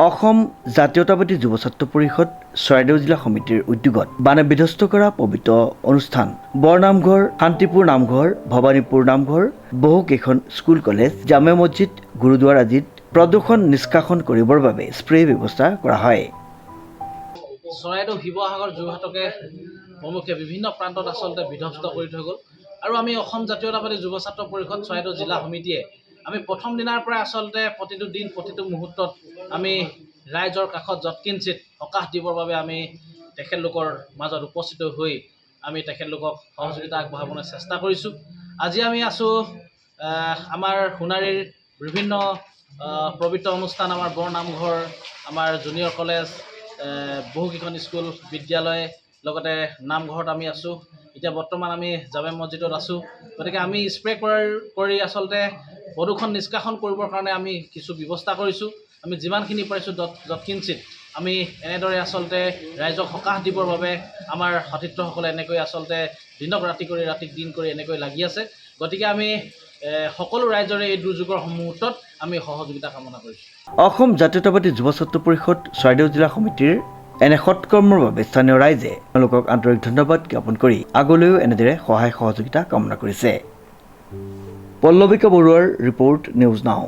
অসম জাতীয়তাবাদী যুৱ ছাত্ৰ পৰিষদ চৰাইদেউ জিলা সমিতিৰ উদ্যোগত বানে বিধ্বস্ত কৰা পবিত্ৰ অনুষ্ঠান বৰনামঘৰ, শান্তিপুৰ নামঘৰ, ভৱানীপুৰ নামঘৰ, বহুকেইখন স্কুল কলেজ, জামে মছজিদ, গুৰুদ্বাৰ আদিত প্ৰদূষণ নিষ্কাশন কৰিবৰ বাবে স্প্ৰে ব্যৱস্থা কৰা হয়। চৰাইদেউ, শিৱসাগৰ, যোৰহাটকে প্ৰমুখ্যে বিভিন্ন প্ৰান্তত আচলতে বিধ্বস্ত কৰি থৈ গ'ল আৰু আমি অসম জাতীয়তাবাদী যুৱ ছাত্ৰ পৰিষদ চৰাইদেউ জিলা সমিতিয়ে আমি প্ৰথম দিনাৰ পৰা আচলতে প্ৰতিটো দিন প্ৰতিটো মুহূৰ্তত আমি ৰাইজৰ কাষত যৎকিঞ্চিত সকাহ দিবৰ বাবে আমি তেখেতলোকৰ মাজত উপস্থিত হৈ আমি তেখেতলোকক সহযোগিতা আগবঢ়াবলৈ চেষ্টা কৰিছোঁ। আজি আমি আছোঁ আমাৰ সোণাৰীৰ বিভিন্ন পবিত্ৰ অনুষ্ঠান, আমাৰ বৰনামঘৰ, আমাৰ জুনিয়ৰ কলেজ, বহুকেইখন স্কুল, বিদ্যালয়, লগতে নামঘৰত আমি আছোঁ। এতিয়া বৰ্তমান আমি জামে মছজিদত আছোঁ। গতিকে আমি স্প্ৰে কৰি আচলতে প্ৰদূষণ নিষ্কাশন কৰিবৰ কাৰণে আমি কিছু ব্যৱস্থা কৰিছোঁ। আমি যিমানখিনি পাৰিছোঁ যৎকিঞ্চিত আমি এনেদৰে আচলতে ৰাইজক সকাহ দিবৰ বাবে আমাৰ সতীৰ্থসকলে এনেকৈ আচলতে দিনক ৰাতি কৰি ৰাতিক দিন কৰি এনেকৈ লাগি আছে। গতিকে আমি সকলো ৰাইজৰে এই দুৰ্যোগৰ মুহূৰ্তত আমি সহযোগিতা কামনা কৰিছোঁ। অসম জাতীয়তাবাদী যুৱ ছাত্ৰ পৰিষদ চৰাইদেউ জিলা সমিতিৰ এনে সৎকৰ্মৰ বাবে স্থানীয় ৰাইজে তেওঁলোকক আন্তৰিক ধন্যবাদ জ্ঞাপন কৰি আগলৈও এনেদৰে সহায় সহযোগিতা কামনা কৰিছে। পল্লৱিকা বৰুৱাৰ ৰিপৰ্ট, নিউজ নাও।